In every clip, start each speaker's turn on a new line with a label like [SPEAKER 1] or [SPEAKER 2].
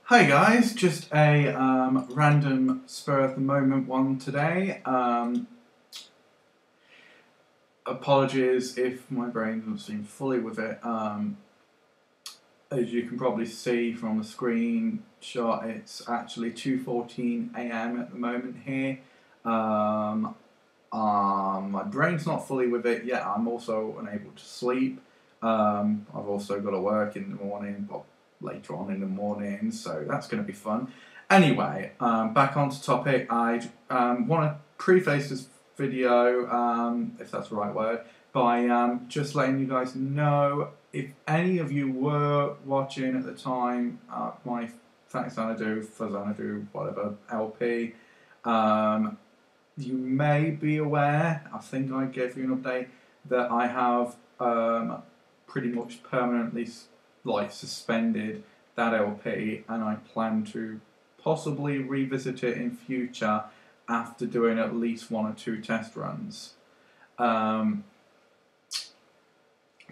[SPEAKER 1] Hi guys, just a random spur of the moment one today. Apologies if my brain doesn't seem fully with it. As you can probably see from the screenshot, it's actually 2:14 AM at the moment here. My brain's not fully with it yet. I'm also unable to sleep. I've also got to work in the morning, well, later on in the morning, so that's going to be fun. Anyway, back onto topic. I want to preface this video, if that's the right word, by just letting you guys know, if any of you were watching at the time my Thanks Xanadu for Xanadu whatever LP, you may be aware, I think I gave you an update, that I have pretty much permanently suspended that LP, and I plan to possibly revisit it in future after doing at least 1 or 2 test runs to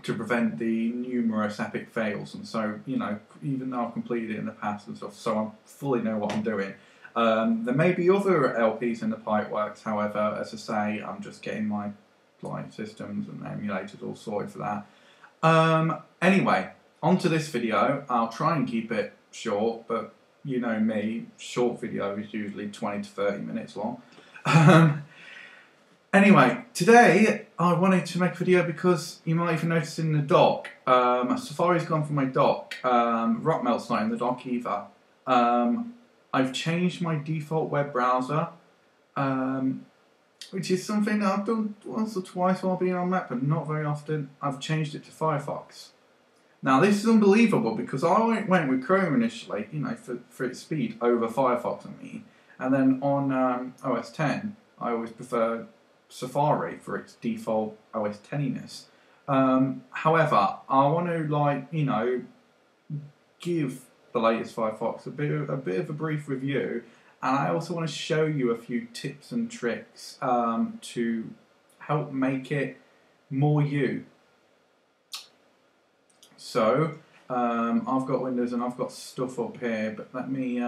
[SPEAKER 1] prevent the numerous epic fails. And so, you know, even though I've completed it in the past and stuff, so I fully know what I'm doing. There may be other LPs in the pipeworks, however, as I say, I'm just getting my systems and emulators all sorted for that. Anyway, onto this video. I'll try and keep it short, but you know me, short video is usually 20 to 30 minutes long. Anyway, today I wanted to make a video because you might even notice in the dock, Safari's gone from my dock, Rockmelt's not in the dock either. I've changed my default web browser, which is something that I've done once or twice while being on Mac, but not very often. I've changed it to Firefox. Now this is unbelievable because I went with Chrome initially, you know, for its speed over Firefox, I mean, and then on OS 10 I always preferred Safari for its default OS 10-iness. However, I want to give the latest Firefox a bit of a brief review, and I also want to show you a few tips and tricks to help make it more you. So I've got Windows and I've got stuff up here, but let me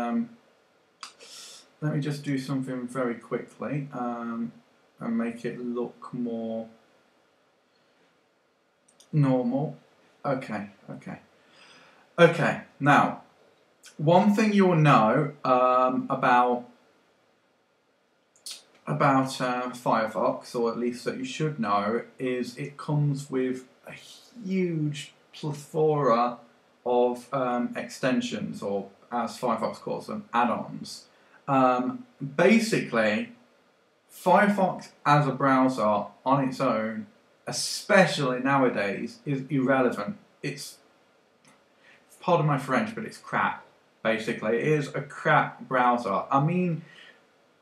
[SPEAKER 1] just do something very quickly and make it look more normal. Okay. Now, one thing you'll know about Firefox, or at least that you should know, is it comes with a huge plethora of extensions, or as Firefox calls them, add-ons. Basically, Firefox as a browser on its own, especially nowadays, is irrelevant. It's, pardon my French, but it's crap. Basically, it is a crap browser. I mean,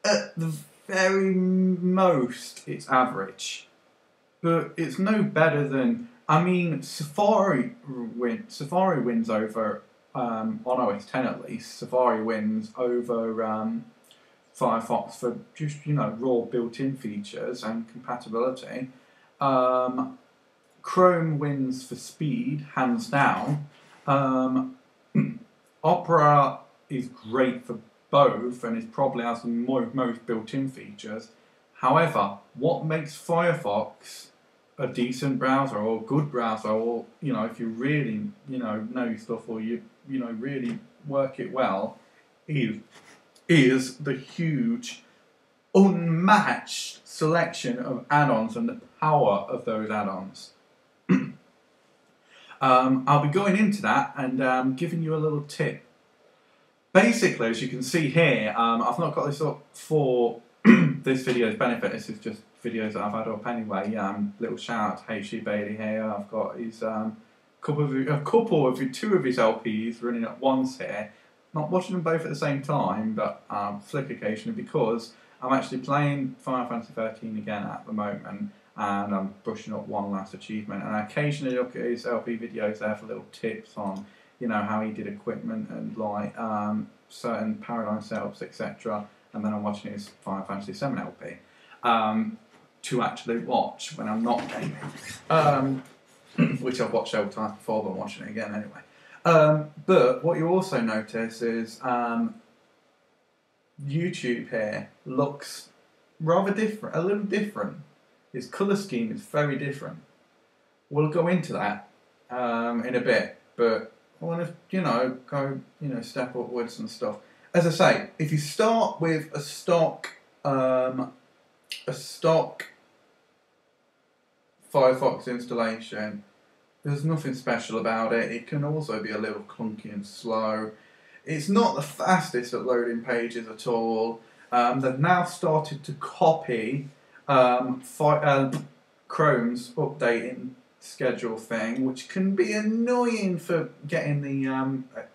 [SPEAKER 1] at the very most, it's average, but it's no better than. I mean, Safari wins over on OS 10 at least. Safari wins over Firefox for just, you know, raw built-in features and compatibility. Chrome wins for speed, hands down. Opera is great for both and it probably has the most built-in features. However, what makes Firefox a decent browser or a good browser, or, you know, if you really, you know your stuff, or you know really work it well, is the huge unmatched selection of add-ons and the power of those add-ons. I'll be going into that and giving you a little tip. Basically, as you can see here, I've not got this up for this video's benefit. This is just videos that I've had up anyway. Little shout out to Hey Bailey here. I've got his two of his LPs running at once here. Not watching them both at the same time, but flick occasionally because I'm actually playing Final Fantasy 13 again at the moment, and I'm brushing up one last achievement. And I occasionally look at his LP videos there for little tips on, you know, how he did equipment and like certain paradigm setups, etc. And then I'm watching his Final Fantasy 7 LP to actually watch when I'm not gaming, which I've watched several times before, but I'm watching it again anyway. But what you also notice is YouTube here looks rather different, a little different. Its colour scheme is very different. We'll go into that in a bit, but I want to, go, step upwards and stuff. As I say, if you start with a stock Firefox installation, there's nothing special about it. It can also be a little clunky and slow. It's not the fastest at loading pages at all. They've now started to copy Chrome's updating schedule thing, which can be annoying for getting the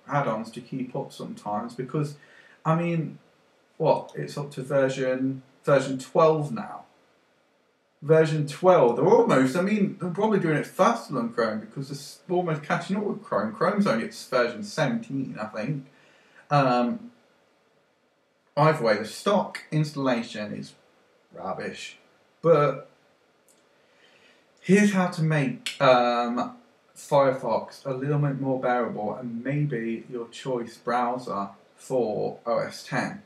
[SPEAKER 1] add-ons to keep up sometimes, because, it's up to version 12 now. Version 12, they're probably doing it faster than Chrome, because it's almost catching up with Chrome. Chrome's only its version 17, I think. Either way, the stock installation is rubbish. But here's how to make Firefox a little bit more bearable and maybe your choice browser for OS X.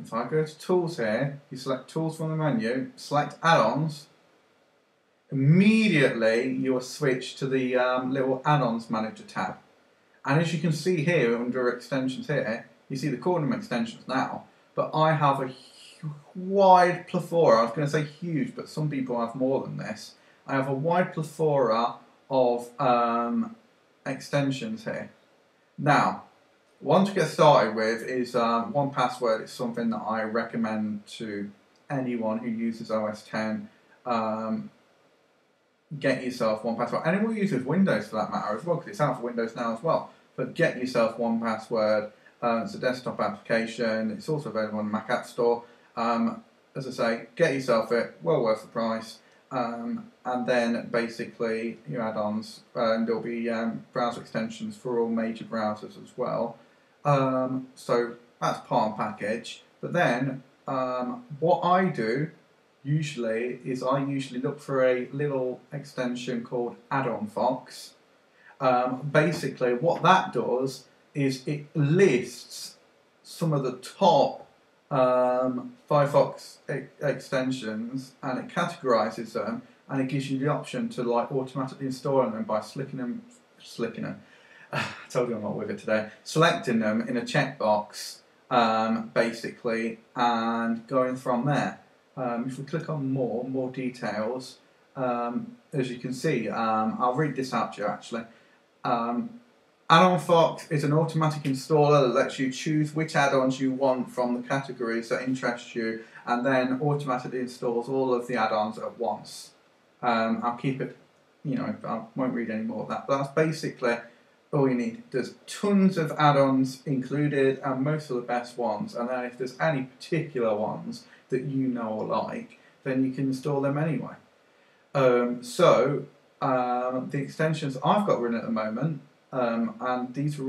[SPEAKER 1] If I go to Tools here, you select Tools from the menu, select Add-ons, immediately you will switch to the little Add-ons Manager tab. And as you can see here under Extensions here, you see the Cornum extensions now, but I have a wide plethora. I was going to say huge, but some people have more than this. I have a wide plethora of extensions here. Now, one to get started with is 1Password. It's something that I recommend to anyone who uses OS X. Get yourself 1Password. Anyone who uses Windows for that matter as well, because it's out for Windows now as well. But get yourself 1Password. It's a desktop application. It's also available on the Mac App Store. As I say, get yourself it. Well worth the price. And then basically your add-ons, and there'll be browser extensions for all major browsers as well. So that's part and package. But then what I do usually is I look for a little extension called Add-on Fox. Basically what that does is it lists some of the top Firefox extensions, and it categorizes them, and it gives you the option to automatically install them by selecting them. I told you I'm not with it today. Selecting them in a checkbox, basically, and going from there. If we click on more details, as you can see, I'll read this out to you actually. Add-on Fox is an automatic installer that lets you choose which add-ons you want from the categories that interest you, and then automatically installs all of the add-ons at once. I'll keep it, I won't read any more of that, but that's basically all you need. There's tons of add-ons included, and most of the best ones, and then if there's any particular ones that you know or like, then you can install them anyway. The extensions I've got running at the moment, and these are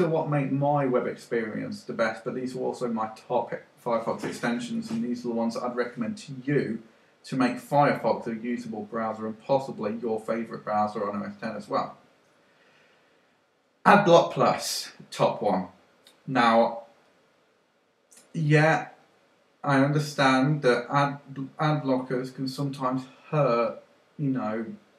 [SPEAKER 1] what make my web experience the best, but these are also my top Firefox extensions, and these are the ones that I'd recommend to you to make Firefox a usable browser and possibly your favourite browser on OS X as well. AdBlock Plus, top one. Now, yeah, I understand that ad blockers can sometimes hurt,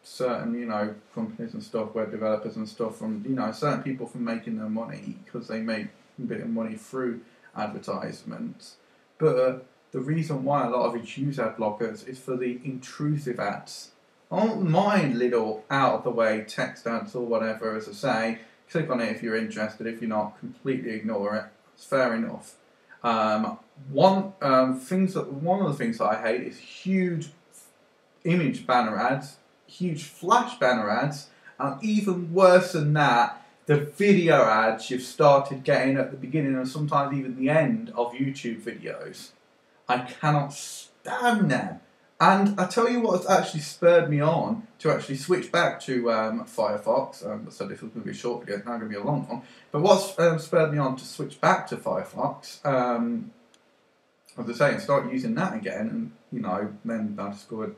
[SPEAKER 1] certain, companies and stuff, web developers and stuff, from, certain people from making their money, because they make a bit of money through advertisements. But the reason why a lot of us use ad blockers is for the intrusive ads. I don't mind little out-of-the-way text ads or whatever, as I say. Click on it if you're interested. If you're not, completely ignore it. It's fair enough. One of the things that I hate is huge image banner ads, huge flash banner ads, and even worse than that, the video ads you've started getting at the beginning and sometimes even the end of YouTube videos. I cannot stand them. And I tell you what has actually spurred me on to actually switch back to Firefox. I said this was going to be a short video, it's now going to be a long one. But what's spurred me on to switch back to Firefox, as I say, and start using that again, and then I discovered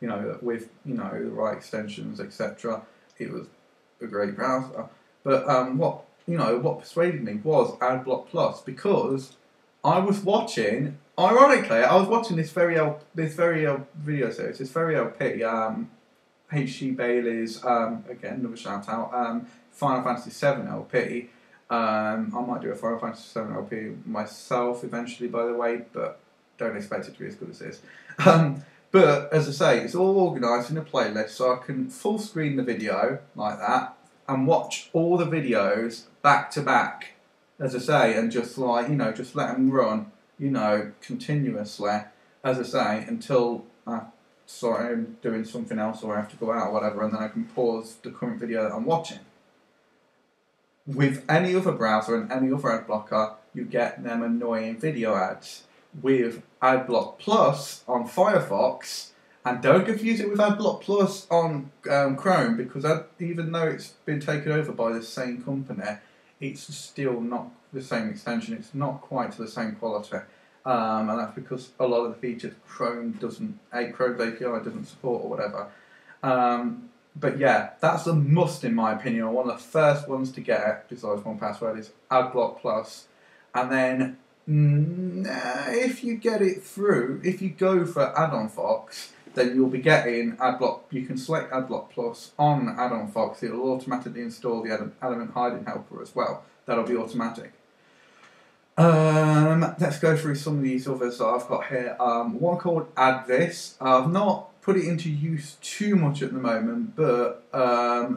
[SPEAKER 1] you know, with, you know, the right extensions, etc. It was a great browser. But what persuaded me was AdBlock Plus, because I was watching. Ironically, I was watching this video series, this very LP, H.G. Bailey's, again, another shout out, Final Fantasy VII LP. I might do a Final Fantasy VII LP myself eventually, by the way, but don't expect it to be as good as this. But as I say, it's all organised in a playlist, so I can full screen the video like that and watch all the videos back to back, as I say, and just like, you know, just let them run, you know, continuously, as I say, until I'm doing something else or I have to go out or whatever, and then I can pause the current video that I'm watching. With any other browser and any other ad blocker, you get them annoying video ads. With AdBlock Plus on Firefox, and don't confuse it with AdBlock Plus on Chrome, because even though it's been taken over by the same company, it's still not the same extension. It's not quite to the same quality, and that's because a lot of the features Chrome's API doesn't support or whatever. But yeah, that's a must in my opinion. One of the first ones to get, besides 1Password, is AdBlock Plus. And then, if you get it through, if you go for Add-on Fox, then you'll be getting AdBlock. You can select AdBlock Plus on Add-on Fox. It will automatically install the element hiding helper as well. That'll be automatic. Let's go through some of these others that I've got here. One called Add This. I've not put it into use too much at the moment, but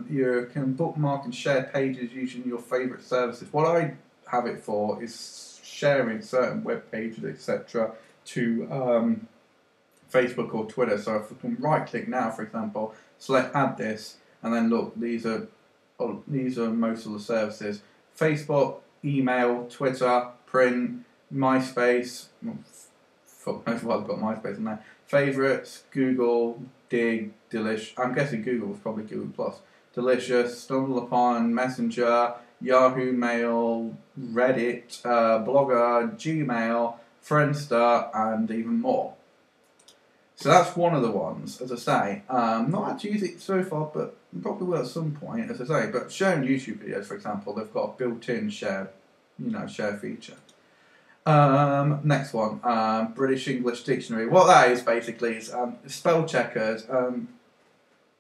[SPEAKER 1] you can bookmark and share pages using your favourite services. What I have it for is sharing certain web pages, etc., to Facebook or Twitter. So if I can right click now, for example, select Add This, and then look, these are most of the services: Facebook, email, Twitter, print, MySpace. Fuck knows why I've got MySpace in there. Favourites, Google, Dig, Delish. I'm guessing Google was probably Google Plus. Delicious, StumbleUpon, Messenger, Yahoo Mail, Reddit, Blogger, Gmail, Friendster, and even more. So that's one of the ones, as I say. Not had to use it so far, but probably will at some point, as I say. But sharing YouTube videos, for example, they've got a built-in share feature. Next one, British English Dictionary. What that is basically is spell checkers.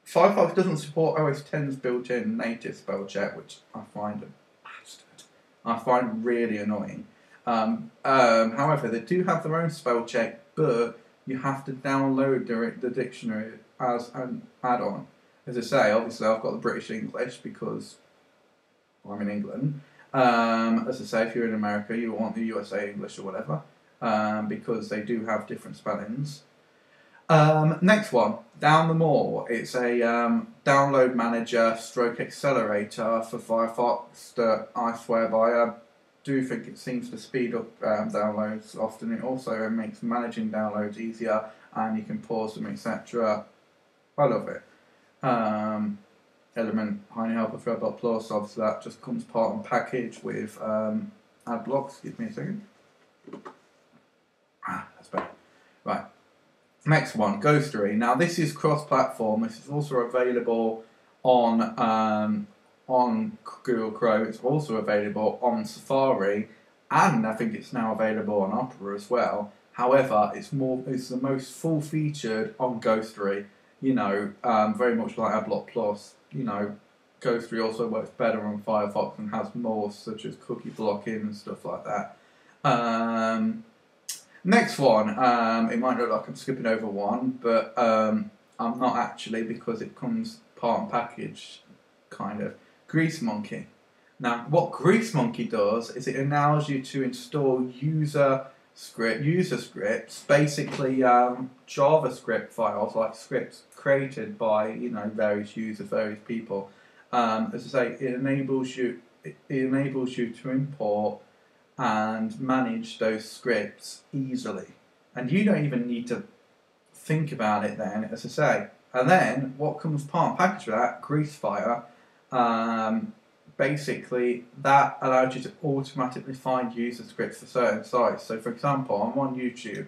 [SPEAKER 1] Firefox doesn't support OS X's built-in native spell check, which I find a bastard. I find really annoying. However, they do have their own spell check, but you have to download the dictionary as an add-on. As I say, obviously I've got the British English because I'm in England. As I say, if you're in America, you want the USA English or whatever, because they do have different spellings. Next one, Down the Mall. It's a download manager stroke accelerator for Firefox that I swear by. I do think it seems to speed up downloads often. It also makes managing downloads easier, and you can pause them, etc. I love it. Element Hiding Helper for AdBlock Plus. Obviously, that just comes part and package with AdBlocks. Give me a second. That's better. Right. Next one, Ghostery. Now, this is cross-platform. This is also available on Google Chrome. It's also available on Safari, and I think it's now available on Opera as well. However, it's the most full-featured on Ghostery. You know, very much like AdBlock Plus. You know, Ghostery also works better on Firefox and has more, such as cookie blocking and stuff like that. Next one, it might look like I'm skipping over one, but I'm not actually, because it comes part and package, kind of. Grease Monkey. Now, what Grease Monkey does is it allows you to install user scripts, basically JavaScript files, like scripts created by various users, various people. As I say, it enables you to import and manage those scripts easily, and you don't even need to think about it then, as I say. And then what comes part and package with that, Greasefire, basically that allows you to automatically find user scripts for certain sites. So for example, I'm on YouTube,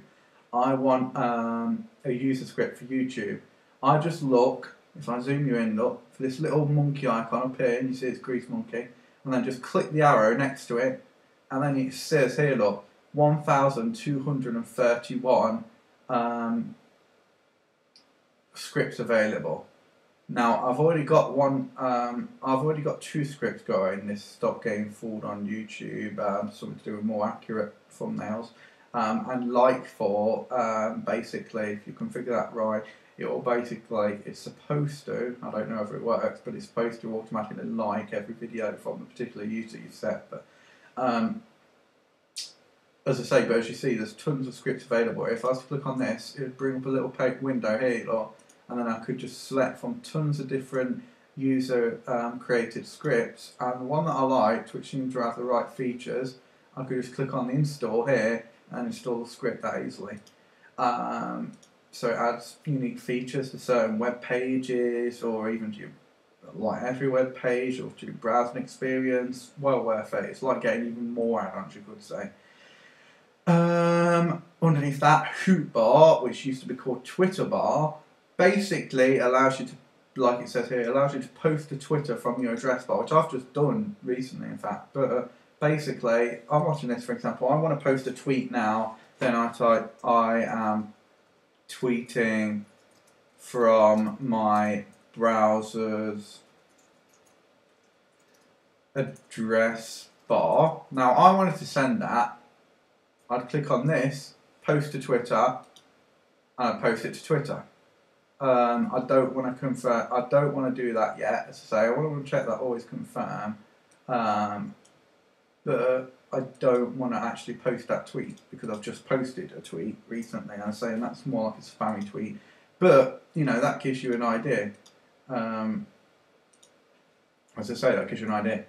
[SPEAKER 1] I want a user script for YouTube. I just look, if I zoom you in, look, for this little monkey icon up here, and you see it's grease monkey, and then just click the arrow next to it, and then it says here, look, 1,231 scripts available. Now I've already got two scripts going. This Stop Getting Fooled on YouTube, something to do with more accurate thumbnails, and like for basically, if you configure that right, it will basically, it's supposed to, I don't know if it works, but it's supposed to automatically like every video from the particular user you set. But as I say, but as you see, there's tons of scripts available. If I was to click on this, it would bring up a little window here, look, and then I could just select from tons of different user created scripts, and the one that I liked, which seemed to have the right features, I could just click on the install here and install the script that easily. So it adds unique features to certain web pages, or even to your, like every web page, or to your browsing experience. Well worth it. It's like getting even more add-ons, you could say. Underneath that, Hoot Bar, which used to be called Twitter Bar, basically allows you to, like it says here, allows you to post to Twitter from your address bar, which I've just done recently, in fact. But basically, I'm watching this, for example, I want to post a tweet now, then I type, I am tweeting from my browser's address bar. Now, I wanted to send that. I'd click on this, post to Twitter, and I'd post it to Twitter. I don't want to confirm. I don't want to do that yet. As I say, I want to check that always confirm. But I don't want to actually post that tweet because I've just posted a tweet recently. I'm saying that's more like a spammy tweet. But you know, that gives you an idea. As I say, that gives you an idea.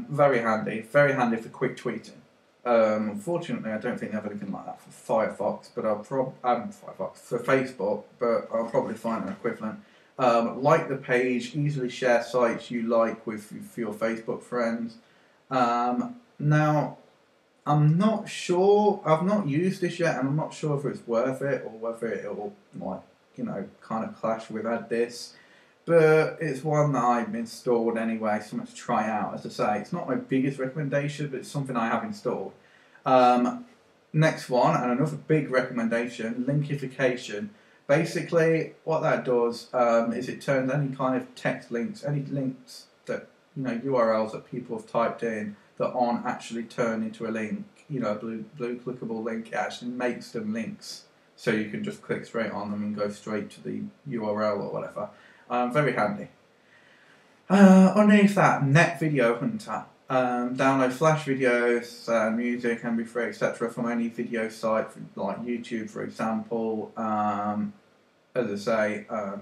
[SPEAKER 1] Very handy for quick tweeting. Unfortunately, I don't think they have anything like that for Firefox, but I'll Firefox for Facebook, but I'll probably find an equivalent. Like the page, easily share sites you like with your Facebook friends. Now, I'm not sure. I've not used this yet, and I'm not sure if it's worth it or whether it will, like, you know, kind of clash with this. But it's one that I've installed anyway, something to try out. As I say, it's not my biggest recommendation, but it's something I have installed. Next one, and another big recommendation, linkification. Basically, what that does is it turns any kind of text links, any links that, you know, URLs that people have typed in that aren't actually turned into a link, you know, a blue clickable link, it actually makes them links. So you can just click straight on them and go straight to the URL or whatever. Very handy. Underneath that, Net Video Hunter. Download Flash videos, music, MP3, etc. from any video site, like YouTube, for example. As I say, I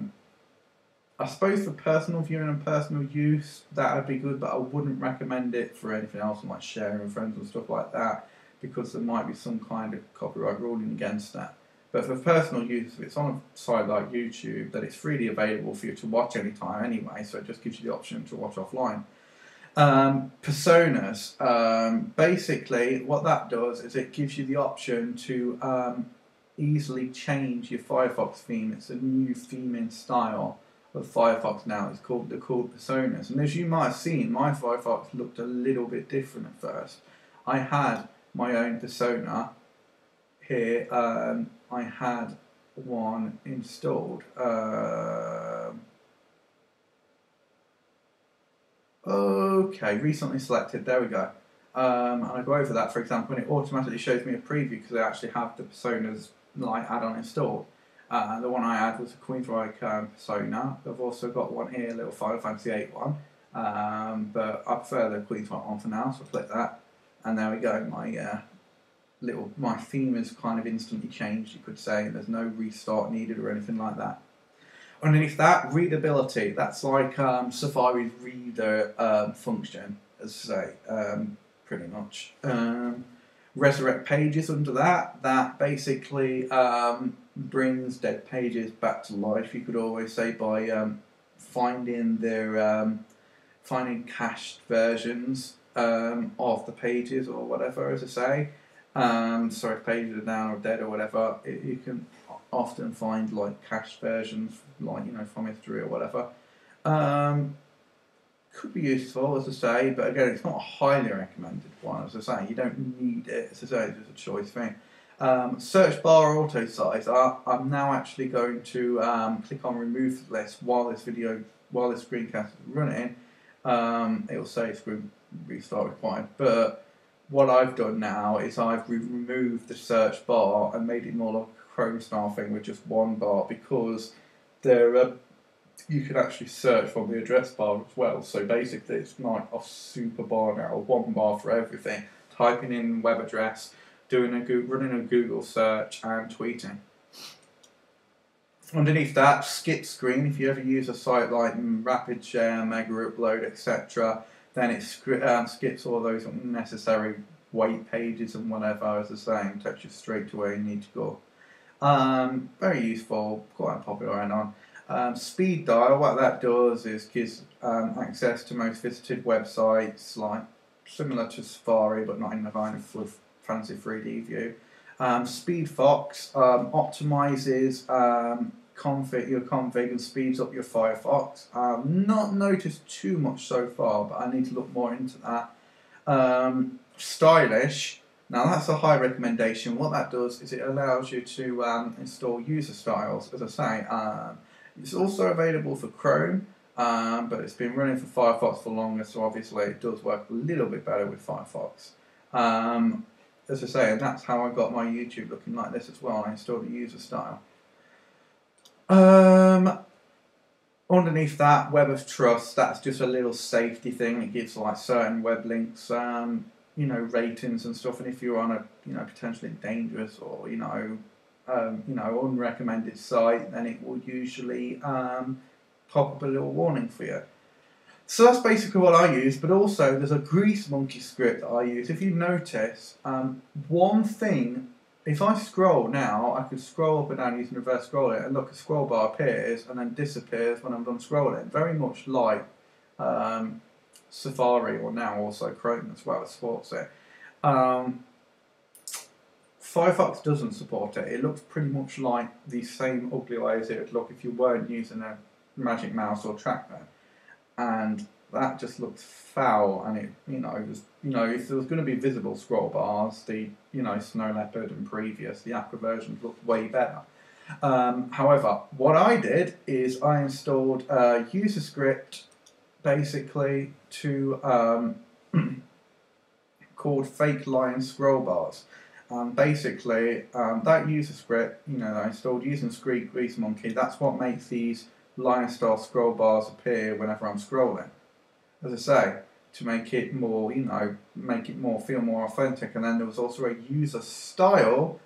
[SPEAKER 1] suppose for personal viewing and personal use, that would be good, but I wouldn't recommend it for anything else, like sharing with friends and stuff like that, because there might be some kind of copyright ruling against that. But for personal use, if it's on a site like YouTube, then it's freely available for you to watch anytime anyway, so it just gives you the option to watch offline. Personas. Basically, what that does is it gives you the option to easily change your Firefox theme. It's a new theming style of Firefox now. It's called Personas. And as you might have seen, my Firefox looked a little bit different at first. I had my own persona here. I had one installed. Okay, recently selected. There we go. And I go over that, for example, and it automatically shows me a preview because I actually have the Personas like add-on installed. The one I had was a Queensryche persona. I've also got one here, a little Final Fantasy VIII one. But I prefer the Queensryche one for now, so I click that, and there we go. My theme is kind of instantly changed, you could say. There's no restart needed or anything like that. Underneath that, readability. That's like Safari's reader function, as I say, pretty much. Resurrect pages under that. That basically brings dead pages back to life, you could always say, by finding finding cached versions of the pages or whatever, as I say. So if pages are down or dead or whatever, you can often find like cached versions, like from history or whatever. Could be useful, as I say, but again, it's not a highly recommended one. As I say, you don't need it. As I say, it's just a choice thing. Search bar auto size. I'm now actually going to click on remove list while this screencast is running. It will say screen restart required, but what I've done now is I've removed the search bar and made it more like a Chrome style thing with just one bar, because you can actually search from the address bar as well. So basically it's like a super bar now, one bar for everything. Typing in web address, running a Google search, and tweeting. Underneath that, skip screen. If you ever use a site like Rapid Share, Mega Upload, etc., then it skips all those unnecessary wait pages and whatever, as I say, and takes you straight to where you need to go. Very useful, quite popular right now. Speed dial, what that does is gives access to most visited websites, like similar to Safari, but not in the kind of fancy 3D view. Speedfox optimizes your config and speeds up your Firefox. Not noticed too much so far, but I need to look more into that. Stylish. Now that's a high recommendation. What that does is it allows you to install user styles, as I say. It's also available for Chrome, but it's been running for Firefox for longer, so obviously it does work a little bit better with Firefox. As I say, and that's how I got my YouTube looking like this as well. I installed a user style. Underneath that, Web of Trust, that's just a little safety thing. It gives like certain web links, ratings and stuff. And if you're on a, potentially dangerous or unrecommended site, then it will usually pop up a little warning for you. So that's basically what I use, but also there's a Grease Monkey script that I use. If you notice, one thing, if I scroll now, I can scroll up and down using reverse scrolling, and look, a scroll bar appears and then disappears when I'm done scrolling. Very much like Safari, or now also Chrome as well, supports it. Firefox doesn't support it. It looks pretty much like the same ugly way as it would look if you weren't using a magic mouse or trackpad. And that just looks foul, and if there was going to be visible scroll bars, the Snow Leopard and previous, the Aqua versions looked way better. However, what I did is I installed a user script, basically to called Fake Line Scroll Bars. Basically, that user script, that I installed using Grease Monkey, that's what makes these line-style scroll bars appear whenever I'm scrolling. As I say, to make it more, feel more authentic. And then there was also a user style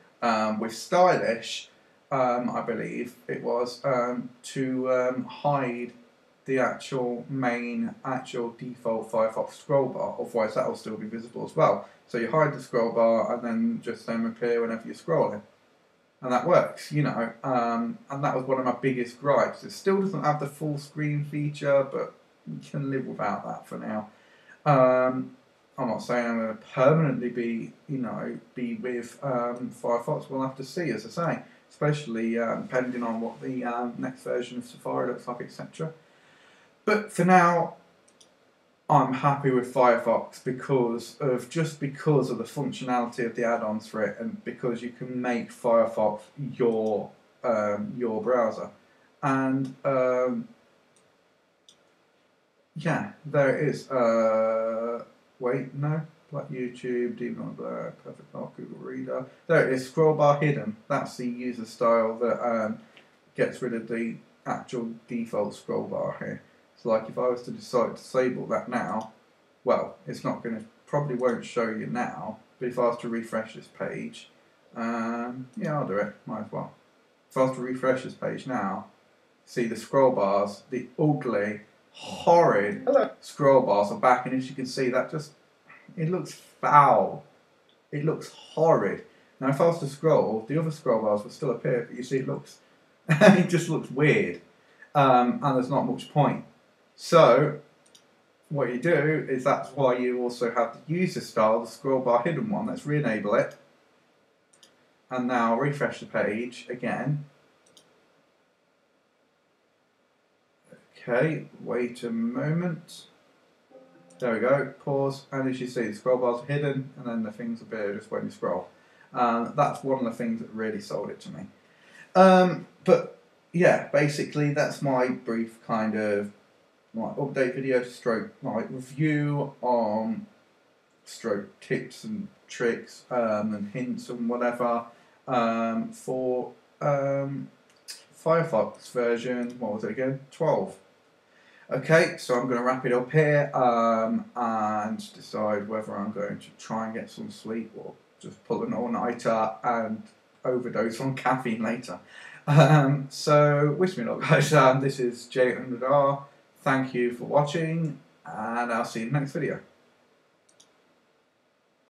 [SPEAKER 1] with stylish, I believe it was, to hide the actual default Firefox scroll bar. Otherwise, that will still be visible as well. So you hide the scroll bar and then just them appear whenever you're scrolling. And that works, and that was one of my biggest gripes. It still doesn't have the full screen feature, but you can live without that for now. I'm not saying I'm going to permanently be with Firefox. We'll have to see, as I say, especially depending on what the next version of Safari looks like, etc. But for now, I'm happy with Firefox because of the functionality of the add-ons for it, and because you can make Firefox your browser. And yeah, there it is. Black YouTube, Demon Black, Perfect Dark, Google Reader. There it is. Scroll bar hidden. That's the user style that gets rid of the actual default scroll bar here. So like if I was to decide to disable that now, well, it's not going to, probably won't show you now, but if I was to refresh this page, yeah, I'll do it, might as well. If I was to refresh this page now, see the scroll bars, the ugly, horrid scroll bars are back, and as you can see, that just, it looks foul. It looks horrid. Now if I was to scroll, the other scroll bars will still appear, but you see it looks, it just looks weird, and there's not much point. So, what you do is that's why you also have the user style, the scroll bar hidden one. Let's re-enable it. And now refresh the page again. Okay, wait a moment. There we go, pause, and as you see, the scroll bars are hidden, and then the things appear just when you scroll. That's one of the things that really sold it to me. But yeah, basically that's my brief kind of like update video stroke like review on stroke tips and tricks and hints and whatever for Firefox version, what was it again? 12. Okay, so I'm going to wrap it up here and decide whether I'm going to try and get some sleep or just pull an all-nighter and overdose on caffeine later. So, wish me luck, guys. This is J100R. Thank you for watching, and I'll see you in the next video.